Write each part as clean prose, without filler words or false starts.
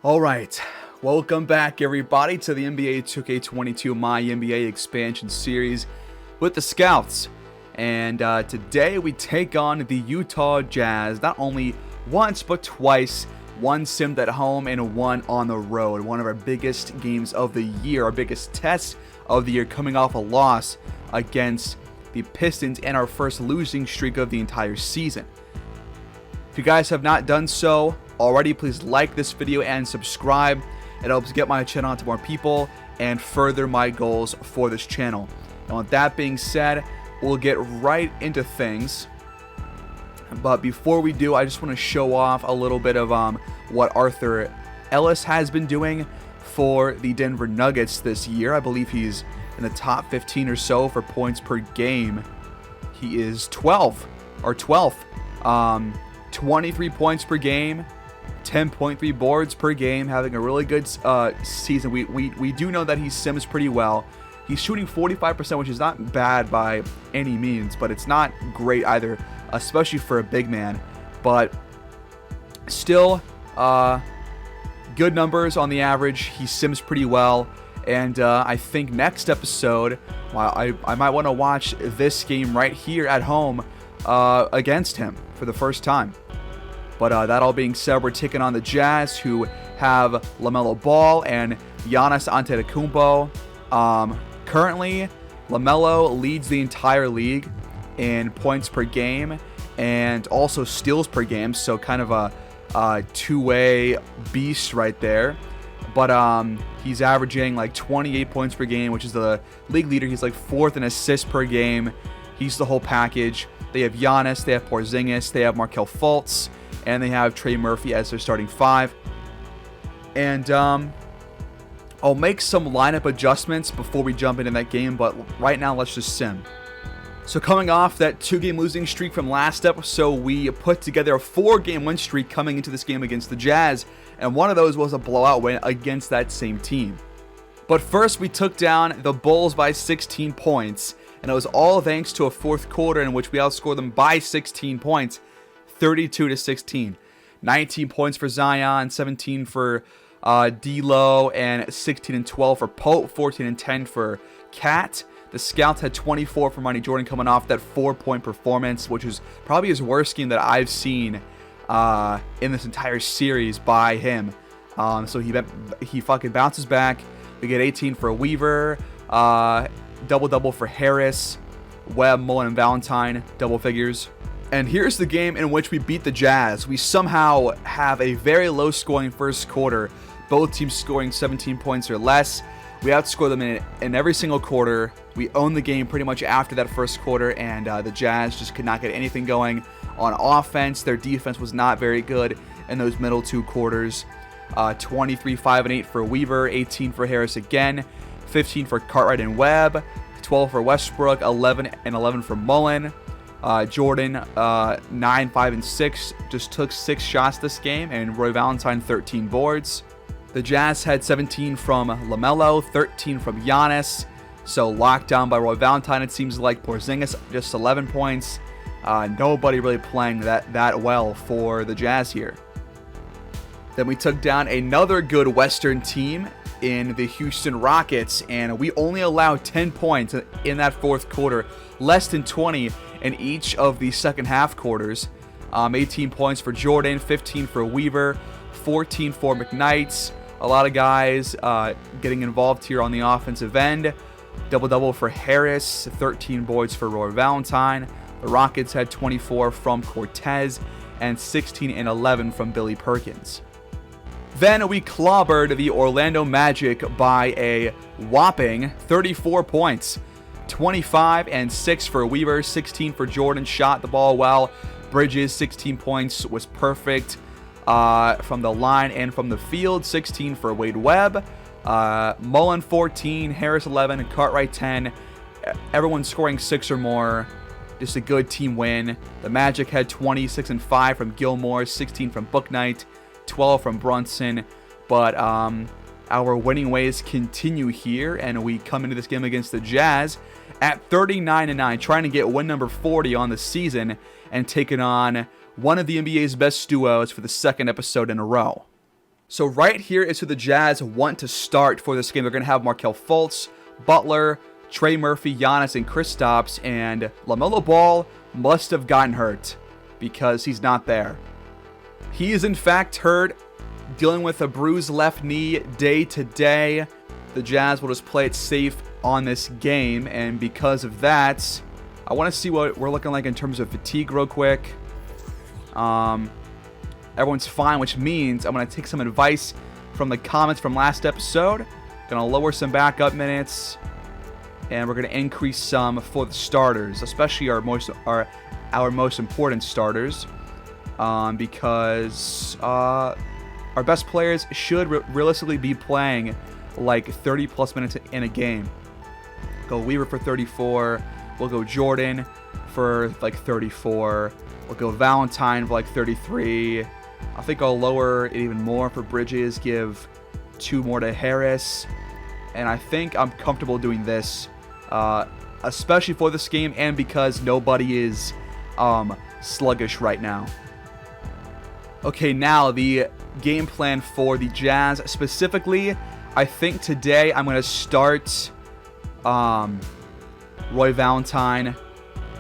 All right, welcome back everybody to the NBA 2K22 MyNBA expansion series with the Scouts. And today we take on the Utah Jazz, not only once but twice, one simmed at home and one on the road. One of our biggest games of the year, our biggest test of the year, coming off a loss against the Pistons and our first losing streak of the entire season. If you guys have not done so already, please like this video and subscribe. It helps get my channel out to more people and further my goals for this channel. And with that being said, we'll get right into things. But before we do, I just want to show off a little bit of what Arthur Ellis has been doing for the Denver Nuggets this year. I believe he's in the top 15 or so for points per game. He is 12th. 23 points per game, 10.3 boards per game, having a really good season. We do know that he sims pretty well. He's shooting 45%, which is not bad by any means, but it's not great either, especially for a big man. But still, good numbers on the average. He sims pretty well. And I think next episode, I might want to watch this game right here at home against him for the first time. But that all being said, we're taking on the Jazz, who have LaMelo Ball and Giannis Antetokounmpo. Currently, LaMelo leads the entire league in points per game and also steals per game, so kind of a two-way beast right there. But he's averaging like 28 points per game, which is the league leader. He's like 4th in assists per game. He's the whole package. They have Giannis, they have Porzingis, they have Markelle Fultz, and they have Trey Murphy as their starting 5. And I'll make some lineup adjustments before we jump into that game, but right now let's just sim. So coming off that 2-game losing streak from last episode, we put together a 4-game win streak coming into this game against the Jazz, and one of those was a blowout win against that same team. But first, we took down the Bulls by 16 points, and it was all thanks to a fourth quarter in which we outscored them by 16 points, 32-16. 19 points for Zion, 17 for D'Lo, and 16 and 12 for Pope, 14 and 10 for Cat. The Scouts had 24 for Mighty Jordan coming off that 4-point performance, which is probably his worst game that I've seen in this entire series by him. So he fucking bounces back. We get 18 for Weaver, double-double for Harris, Webb, Mullen, and Valentine, double figures. And here's the game in which we beat the Jazz. We somehow have a very low-scoring first quarter, both teams scoring 17 points or less. We outscore them in every single quarter. We own the game pretty much after that first quarter, and the Jazz just could not get anything going on offense. Their defense was not very good in those middle 2 quarters. 23, 5, and 8 for Weaver, 18 for Harris again, 15 for Cartwright and Webb, 12 for Westbrook, 11 and 11 for Mullen. Jordan, 9, 5, and 6, just took 6 shots this game, and Roy Valentine, 13 boards. The Jazz had 17 from LaMelo, 13 from Giannis, so locked down by Roy Valentine, it seems like. Porzingis, just 11 points. Nobody really playing that well for the Jazz here. Then we took down another good Western team in the Houston Rockets, and we only allowed 10 points in that fourth quarter, less than 20 in each of the second half quarters. 18 points for Jordan, 15 for Weaver, 14 for McKnight. A lot of guys getting involved here on the offensive end. Double-double for Harris, 13 boards for Roy Valentine. The Rockets had 24 from Cortez and 16 and 11 from Billy Perkins. Then we clobbered the Orlando Magic by a whopping 34 points. 25 and 6 for Weaver, 16 for Jordan, shot the ball well. Bridges, 16 points, was perfect from the line and from the field. 16 for Wade Webb. Mullen, 14, Harris, 11, and Cartwright, 10. Everyone scoring 6 or more. Just a good team win. The Magic had 26 and 5 from Gilmore, 16 from Bouknight, 12 from Brunson. But our winning ways continue here, and we come into this game against the Jazz at 39-9, trying to get win number 40 on the season and taking on one of the NBA's best duos for the second episode in a row. So right here is who the Jazz want to start for this game. They're going to have Markelle Fultz, Butler, Trey Murphy, Giannis, and Kristaps. And LaMelo Ball must have gotten hurt because he's not there. He is in fact hurt, dealing with a bruised left knee day to day. The Jazz will just play it safe on this game. And because of that, I want to see what we're looking like in terms of fatigue real quick. Everyone's fine, which means I'm going to take some advice from the comments from last episode. Going to lower some backup minutes, and we're going to increase some for the starters, especially our most important starters, because our best players should realistically be playing like 30 plus minutes in a game. Go Weaver for 34. We'll go Jordan for like 34. We'll go Valentine for like 33. I think I'll lower it even more for Bridges, give 2 more to Harris. And I think I'm comfortable doing this, especially for this game and because nobody is sluggish right now. Okay, now the game plan for the Jazz. Specifically, I think today I'm going to start Roy Valentine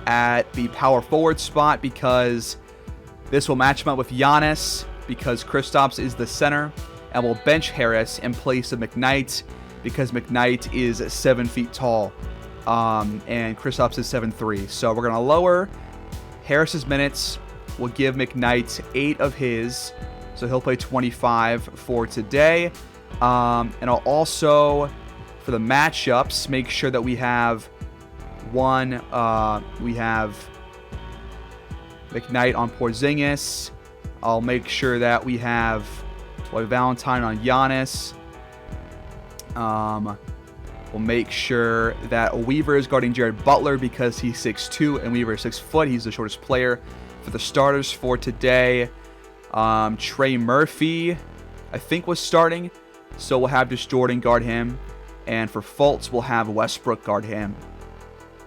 at the power forward spot because this will match him up with Giannis because Kristaps is the center, and we'll bench Harris in place of McKnight because McKnight is 7 feet tall, and Kristaps is 7'3". So we're going to lower Harris's minutes. We'll give McKnight 8 of his, so he'll play 25 for today. And I'll also, for the matchups, make sure that we have McKnight on Porzingis. I'll make sure that we have Valentine on Giannis. We'll make sure that Weaver is guarding Jared Butler because he's 6'2", and Weaver is 6 foot. He's the shortest player for the starters for today. Trey Murphy, I think, was starting, so we'll have just Jordan guard him. And for Fultz, we'll have Westbrook guard him.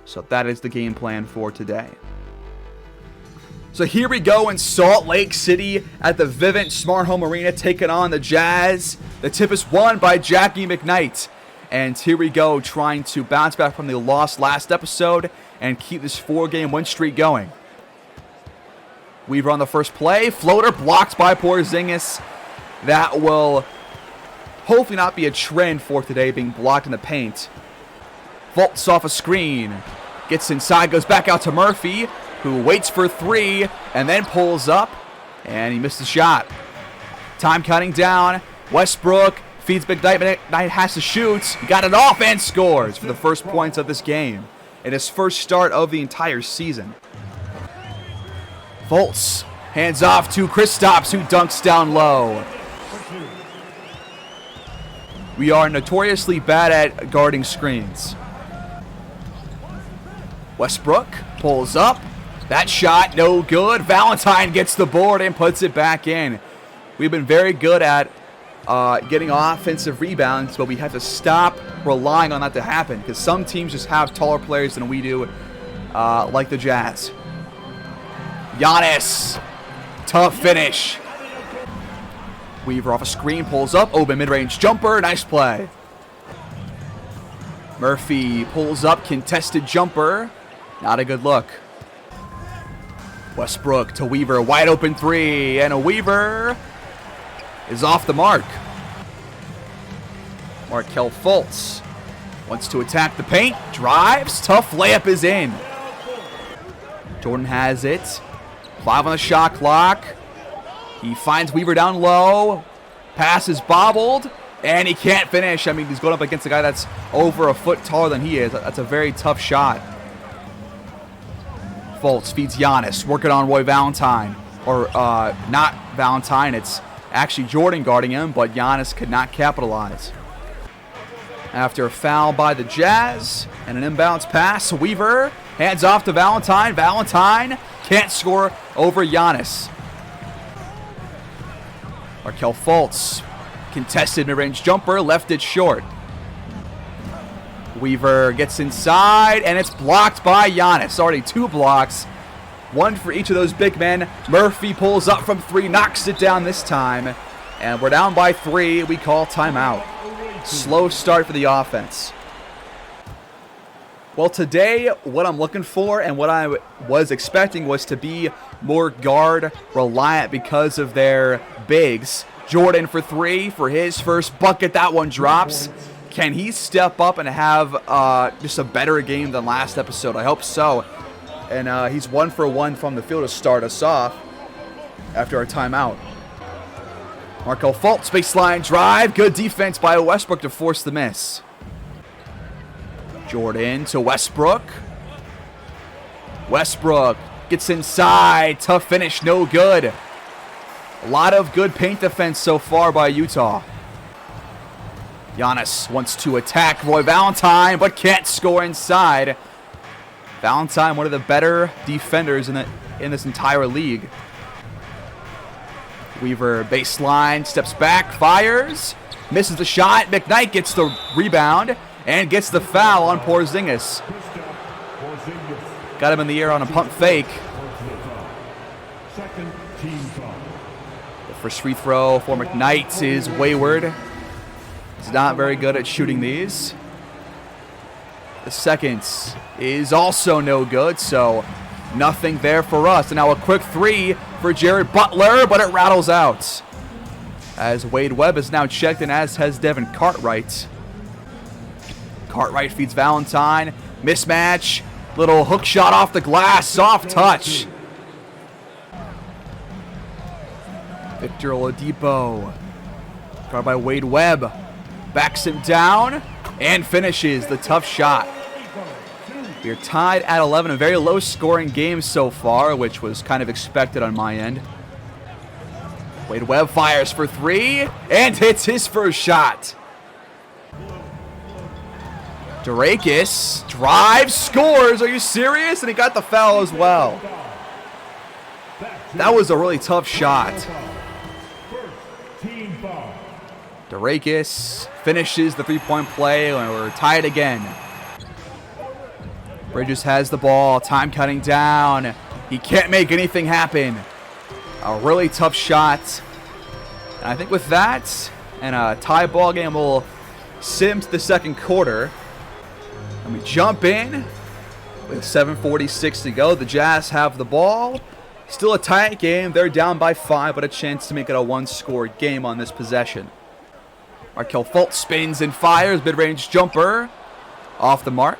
So that is the game plan for today. So here we go in Salt Lake City at the Vivint Smart Home Arena, taking on the Jazz. The tip is won by Jackie McKnight. And here we go, trying to bounce back from the loss last episode and keep this 4-game win streak going. Weaver on the first play. Floater blocked by Porzingis. That will hopefully not be a trend for today, being blocked in the paint. Fultz off a screen. Gets inside, goes back out to Murphy, who waits for 3 and then pulls up, and he missed the shot. Time counting down. Westbrook feeds McKnight. McKnight has to shoot. Got it off and scores for the first points of this game in his first start of the entire season. Fultz hands off to Kristaps, who dunks down low. We are notoriously bad at guarding screens. Westbrook pulls up. That shot, no good. Valentine gets the board and puts it back in. We've been very good at getting offensive rebounds, but we have to stop relying on that to happen because some teams just have taller players than we do, like the Jazz. Giannis, tough finish. Weaver off a screen, pulls up, open mid-range jumper, nice play. Murphy pulls up, contested jumper, not a good look. Westbrook to Weaver, wide open 3, and a Weaver is off the mark. Markelle Fultz wants to attack the paint, drives, tough layup is in. Jordan has it, 5 on the shot clock. He finds Weaver down low, pass is bobbled, and he can't finish. I mean, he's going up against a guy that's over a foot taller than he is. That's a very tough shot. Fultz feeds Giannis, working on Roy Valentine. Or not Valentine, it's actually Jordan guarding him, but Giannis could not capitalize. After a foul by the Jazz and an inbounds pass, Weaver hands off to Valentine. Valentine can't score over Giannis. Markelle Fultz, contested mid-range jumper, left it short. Weaver gets inside, and it's blocked by Giannis. Already 2 blocks, 1 for each of those big men. Murphy pulls up from 3, knocks it down this time, And we're down by 3. We call timeout. Slow start for the offense. Well, today, what I'm looking for and what I was expecting was to be more guard reliant because of their bigs. Jordan for 3 for his first bucket. That one drops. Can he step up and have just a better game than last episode? I hope so. And he's 1 for 1 from the field to start us off after our timeout. Markelle Fultz, baseline drive. Good defense by Westbrook to force the miss. Jordan to Westbrook. Westbrook gets inside. Tough finish, no good. A lot of good paint defense so far by Utah. Giannis wants to attack Roy Valentine, but can't score inside. Valentine, one of the better defenders in this entire league. Weaver baseline, steps back, fires, misses the shot. McKnight gets the rebound and gets the foul on Porzingis. Got him in the air on a pump fake. The first free throw for McKnight is wayward. He's not very good at shooting these. The second is also no good, so nothing there for us. And now a quick 3 for Jared Butler, but it rattles out. As Wade Webb is now checked, and as has Devin Cartwright. Cartwright feeds Valentine. Mismatch. Little hook shot off the glass. Soft touch. Victor Oladipo. Guarded by Wade Webb. Backs him down and finishes the tough shot. We are tied at 11. A very low scoring game so far, which was kind of expected on my end. Wade Webb fires for 3 and hits his first shot. Durakis drives, scores. Are you serious? And he got the foul as well. That was a really tough shot. Durakis finishes the three-point play, and we're tied again. Bridges has the ball. Time counting down. He can't make anything happen. A really tough shot. And I think with that and a tie ball game, we'll sim to the second quarter. And we jump in with 7:46 to go. The Jazz have the ball. Still a tight game. They're down by 5, but a chance to make it a one-score game on this possession. Markelle Fultz spins and fires. Mid-range jumper. Off the mark.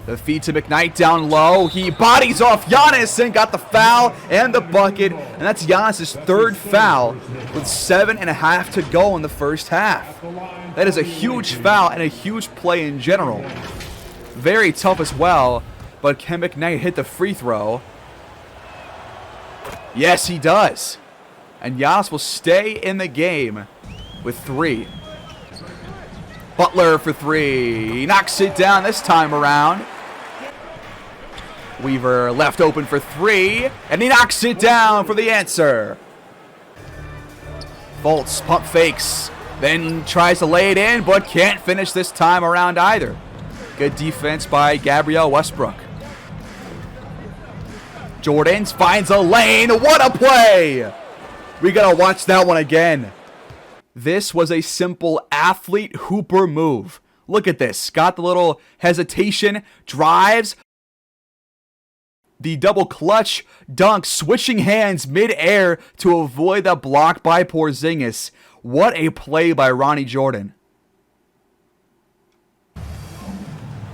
The feed to McKnight down low. He bodies off Giannis and got the foul and the bucket. And that's Giannis' third foul with 7.5 to go in the first half. That is a huge foul and a huge play in general. Very tough as well. But can McKnight hit the free throw? Yes, he does. And Giannis will stay in the game with 3. Butler for 3. He knocks it down this time around. Weaver left open for 3, and he knocks it down for the answer. Fultz pump fakes, then tries to lay it in, but can't finish this time around either. Good defense by Gabrielle Westbrook. Jordan finds a lane. What a play! We gotta watch that one again. This was a simple athlete hooper move. Look at this. Got the little hesitation, drives. The double clutch dunk, switching hands mid-air to avoid the block by Porzingis. What a play by Ronnie Jordan.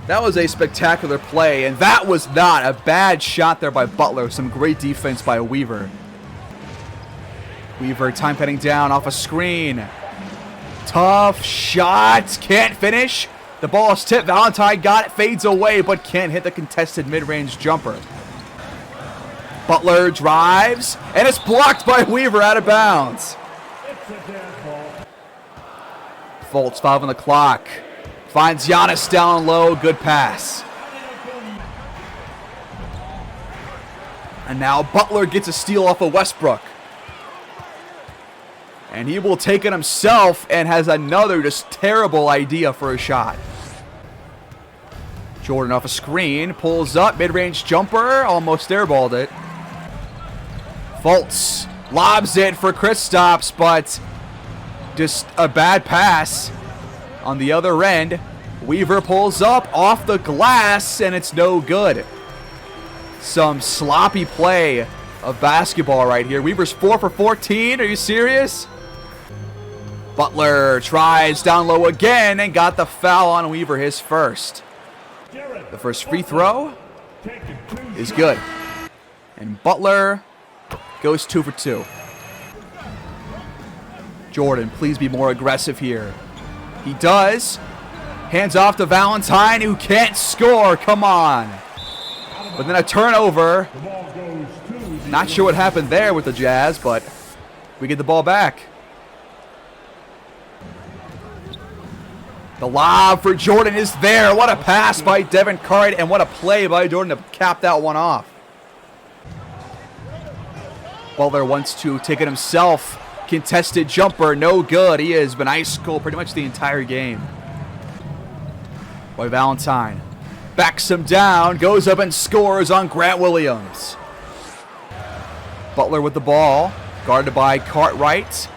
That was a spectacular play, and that was not a bad shot there by Butler. Some great defense by Weaver. Weaver time cutting down off a screen. Tough shot. Can't finish. The ball is tipped. Valentine got it. Fades away, but can't hit the contested mid-range jumper. Butler drives, and it's blocked by Weaver out of bounds. Fultz, 5 on the clock. Finds Giannis down low. Good pass. And now Butler gets a steal off of Westbrook. And he will take it himself and has another just terrible idea for a shot. Jordan off a screen, pulls up, mid-range jumper, almost airballed it. Fultz Lobs it for Kristaps, but just a bad pass on the other end. Weaver pulls up off the glass, and it's no good. Some sloppy play of basketball right here. Weaver's 4 for 14. Are you serious? Butler tries down low again and got the foul on Weaver, his first. The first free throw is good. And Butler goes 2 for 2. Jordan, please be more aggressive here. He does. Hands off to Valentine, who can't score. Come on. But then a turnover. Not sure what happened there with the Jazz, but we get the ball back. The lob for Jordan is there. What a pass by Devin Curry, and what a play by Jordan to cap that one off. Butler wants to take it himself. Contested jumper, no good. He has been ice cold pretty much the entire game. By Valentine. Backs him down, goes up and scores on Grant Williams. Butler with the ball, guarded by Cartwright.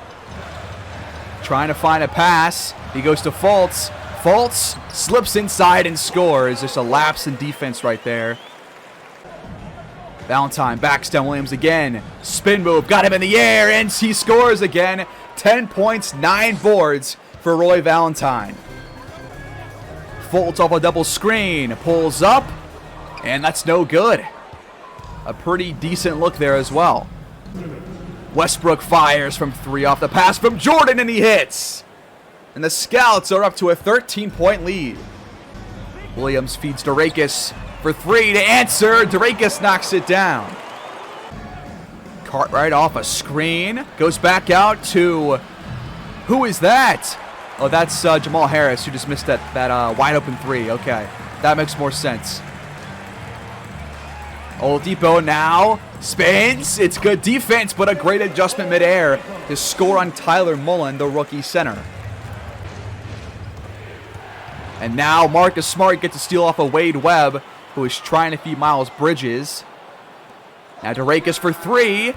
Trying to find a pass. He goes to Fultz. Fultz slips inside and scores. Just a lapse in defense right there. Valentine backs down Williams again. Spin move, got him in the air, and he scores again. 10 points, 9 boards for Roy Valentine. Fultz off a double screen, pulls up, and that's no good. A pretty decent look there as well. Westbrook fires from 3 off the pass from Jordan, and he hits. And the Scouts are up to a 13-point lead. Williams feeds Durakis for 3 to answer. Durakis knocks it down. Cartwright off a screen. Goes back out to... Who is that? Oh, that's Jamal Harris, who just missed that wide open 3. Okay, that makes more sense. Oladipo now spins. It's good defense, but a great adjustment midair to score on Tyler Mullen, the rookie center. And now Marcus Smart gets a steal off of Wade Webb, who is trying to feed Miles Bridges. Now Durakis for 3.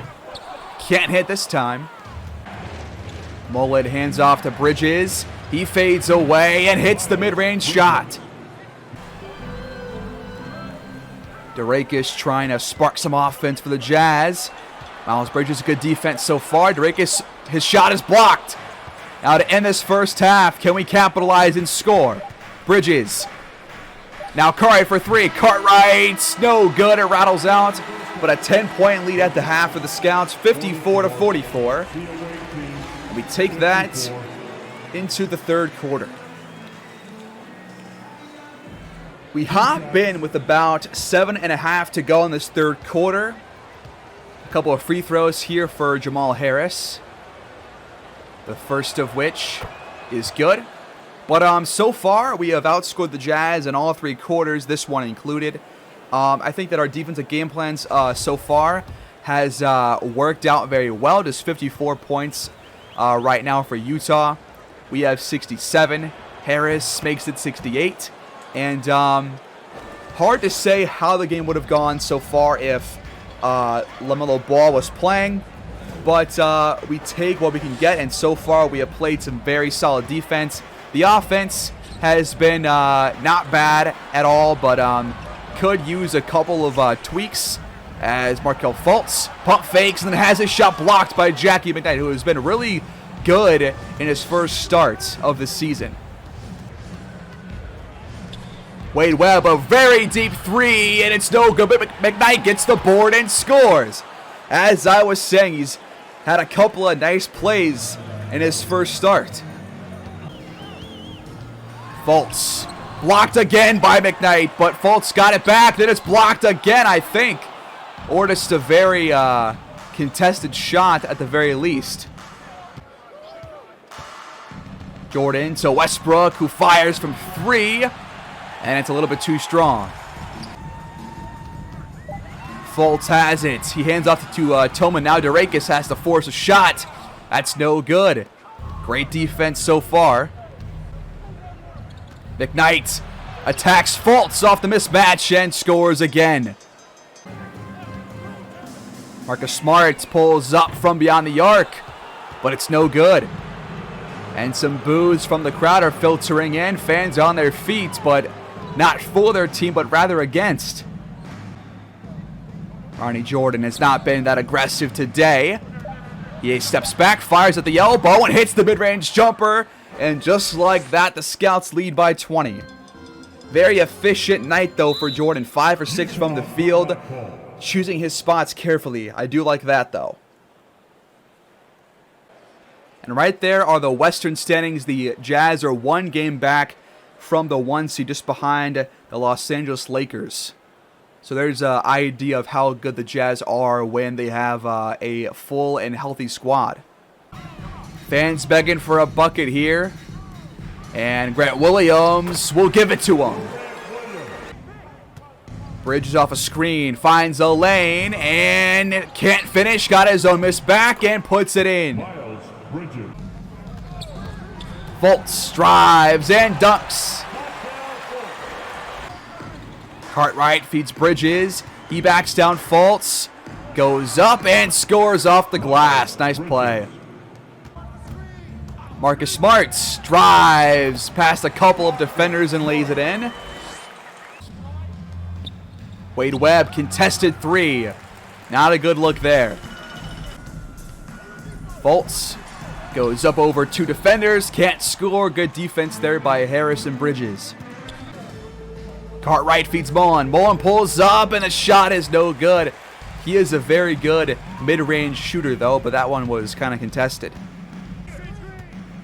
Can't hit this time. Mullen hands off to Bridges. He fades away and hits the mid-range shot. Durakis trying to spark some offense for the Jazz. Miles Bridges, good defense so far. Durakis, his shot is blocked. Now to end this first half, can we capitalize and score? Bridges. Now Curry for 3. Cartwright, no good. It rattles out. But a 10-point lead at the half for the Scouts, 54-44. And we take that into the third quarter. We hop in with about 7.5 to go in this third quarter. A couple of free throws here for Jamal Harris. The first of which is good. But so far, we have outscored the Jazz in all 3 quarters, this one included. I think that our defensive game plans so far has worked out very well. Just 54 points right now for Utah. We have 67. Harris makes it 68. And hard to say how the game would have gone so far if LaMelo Ball was playing. But we take what we can get, and so far we have played some very solid defense. The offense has been not bad at all, but could use a couple of tweaks as Markelle Fultz pump fakes and then has his shot blocked by Jackie McKnight, who has been really good in his first starts of the season. Wade Webb, a very deep 3, and it's no good, but McKnight gets the board and scores. As I was saying, he's had a couple of nice plays in his first start. Fultz blocked again by McKnight, but Fultz got it back. Then it's blocked again, I think. Or just a very contested shot at the very least. Jordan to Westbrook, who fires from 3, and it's a little bit too strong. Fultz has it. He hands off to Tillman. Now Durakis has to force a shot. That's no good. Great defense so far. McKnight attacks Fultz off the mismatch and scores again. Marcus Smart pulls up from beyond the arc, but it's no good. And some boos from the crowd are filtering in. Fans on their feet, but not for their team, but rather against. Arnie Jordan has not been that aggressive today. He steps back, fires at the elbow, and hits the mid-range jumper. And just like that, the Scouts lead by 20. Very efficient night, though, for Jordan. 5 for 6 from the field. Choosing his spots carefully. I do like that, though. And right there are the Western standings. The Jazz are 1 game back from the 1 seed, just behind the Los Angeles Lakers. So there's an idea of how good the Jazz are when they have a full and healthy squad. Fans begging for a bucket here. And Grant Williams will give it to him. Bridges off a screen, finds a lane, and can't finish. Got his own miss back and puts it in. Fultz drives and dunks. Cartwright feeds Bridges. He backs down Fultz. Goes up and scores off the glass. Nice play. Marcus Smart drives past a couple of defenders and lays it in. Wade Webb, contested 3. Not a good look there. Fultz goes up over 2 defenders. Can't score. Good defense there by Harris and Bridges. Cartwright feeds Mullen. Mullen pulls up, and the shot is no good. He is a very good mid-range shooter, though, but that one was kind of contested.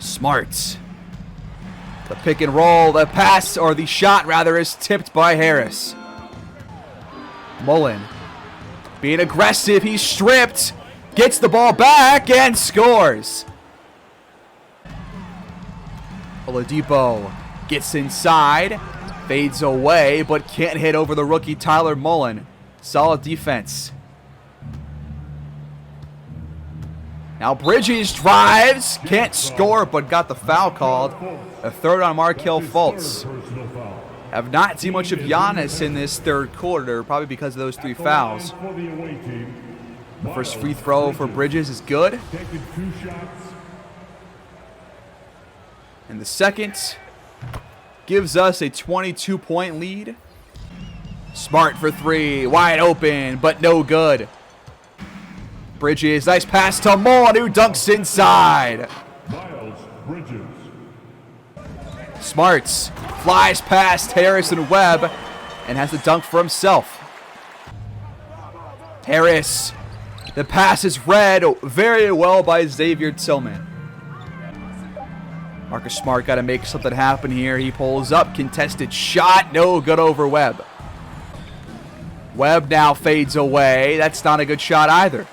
Smart. The pick and roll, the pass, or the shot, rather, is tipped by Harris. Mullen being aggressive. He's stripped. Gets the ball back and scores. Oladipo gets inside. Fades away, but can't hit over the rookie Tyler Mullen. Solid defense. Now Bridges drives. Can't score, but got the foul called. A third on Markelle Fultz. Have not seen much of Giannis in this third quarter, probably because of those 3 fouls. The first free throw for Bridges is good. And the second gives us a 22-point lead. Smart for 3, wide open, but no good. Bridges, nice pass to Mullen, who dunks inside. Smarts flies past Harris and Webb and has a dunk for himself. Harris, the pass is read very well by Xavier Tillman. Marcus Smart got to make something happen here. He pulls up, contested shot, no good over Webb. Webb now fades away. That's not a good shot either.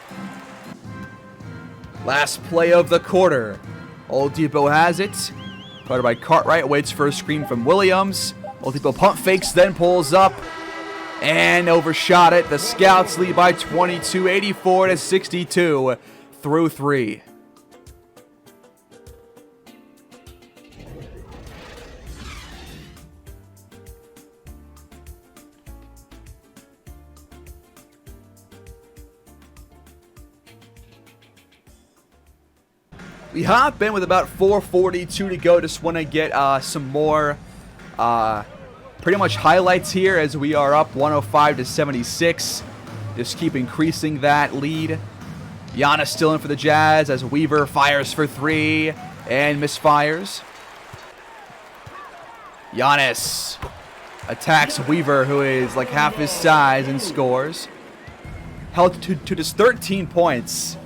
Last play of the quarter. Oladipo has it. Guarded by Cartwright, waits for a screen from Williams. Oladipo pump fakes, then pulls up and overshot it. The Scouts lead by 22, 84-62 through 3. We hop in with about 4:42 to go. Just want to get some more pretty much highlights here as we are up 105-76. Just keep increasing that lead. Giannis still in for the Jazz as Weaver fires for 3 and misfires. Giannis attacks Weaver, who is like half his size, and scores. Held to just 13 points.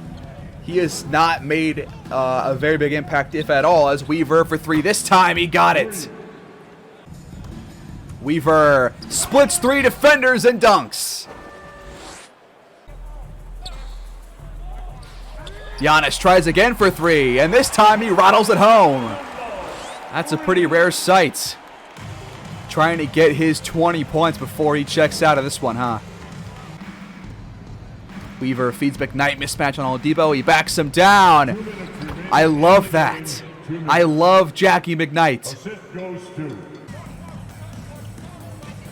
He has not made a very big impact, if at all, as Weaver for 3. This time he got it. Weaver splits 3 defenders and dunks. Giannis tries again for 3, and this time he rattles it home. That's a pretty rare sight. Trying to get his 20 points before he checks out of this one, huh? Weaver feeds McKnight, mismatch on Oladipo. He backs him down. I love that. I love Jackie McKnight.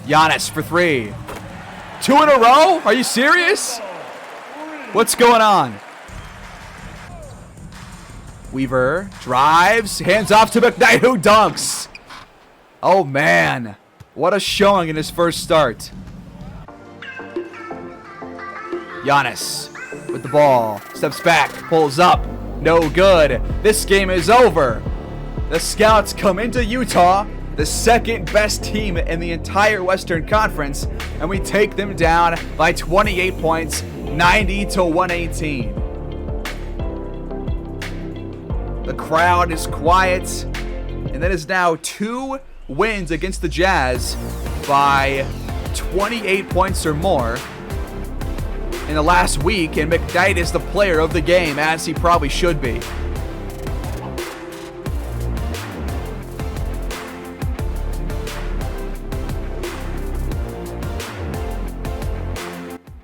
Giannis for 3. 2 in a row? Are you serious? What's going on? Weaver drives, hands off to McKnight, who dunks. Oh man, what a showing in his first start. Giannis with the ball, steps back, pulls up, no good. This game is over. The Scouts come into Utah, the second best team in the entire Western Conference, and we take them down by 28 points, 90-118. The crowd is quiet, and that is now 2 wins against the Jazz by 28 points or more in the last week, and McKnight is the player of the game, as he probably should be.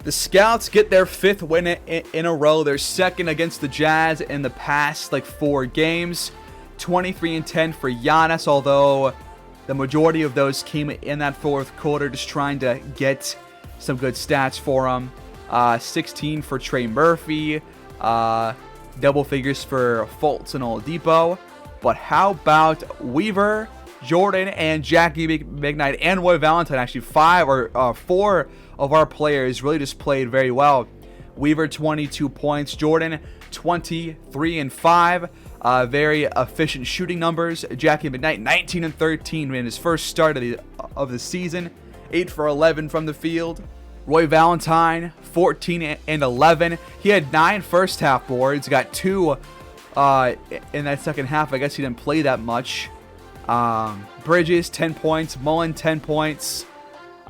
The Scouts get their 5th win in a row. They're second against the Jazz in the past 4 games. 23-10 for Giannis, although the majority of those came in that fourth quarter, just trying to get some good stats for him. 16 for Trey Murphy, double figures for Fultz and Oladipo. But how about Weaver, Jordan, and Jackie McKnight, and Roy Valentine? Actually, 4 of our players really just played very well. Weaver 22 points, Jordan 23 and 5, very efficient shooting numbers. Jackie McKnight 19 and 13 in his first start of the season, 8 for 11 from the field. Roy Valentine 14 and 11. He had 9 first half boards, got 2 in that second half. I guess he didn't play that much. Bridges 10 points, Mullen 10 points.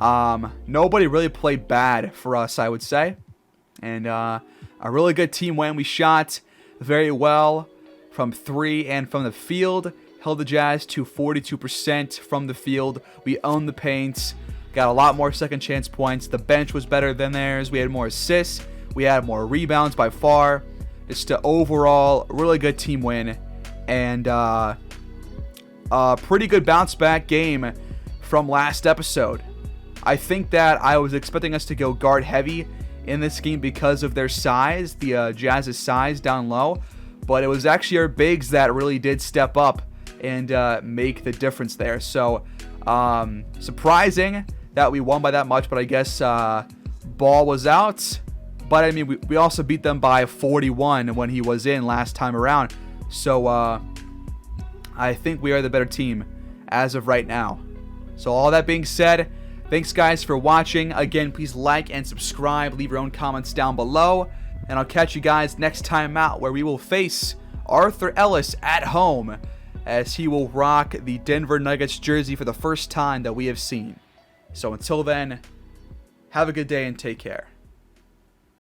Nobody really played bad for us, I would say. And a really good team win. We shot very well from 3 and from the field. Held the Jazz to 42% from the field. We owned the paint. Got a lot more second chance points. The bench was better than theirs. We had more assists. We had more rebounds by far. Just an overall really good team win. And a pretty good bounce back game from last episode. I think that I was expecting us to go guard heavy in this game because of their size, the Jazz's size down low. But it was actually our bigs that really did step up and make the difference there. So surprising that we won by that much, but I guess Ball was out. But I mean, we also beat them by 41 when he was in last time around. So I think we are the better team as of right now. So all that being said, thanks guys for watching. Again, please like and subscribe. Leave your own comments down below. And I'll catch you guys next time out, where we will face Arthur Ellis at home, as he will rock the Denver Nuggets jersey for the first time that we have seen. So until then, have a good day and take care.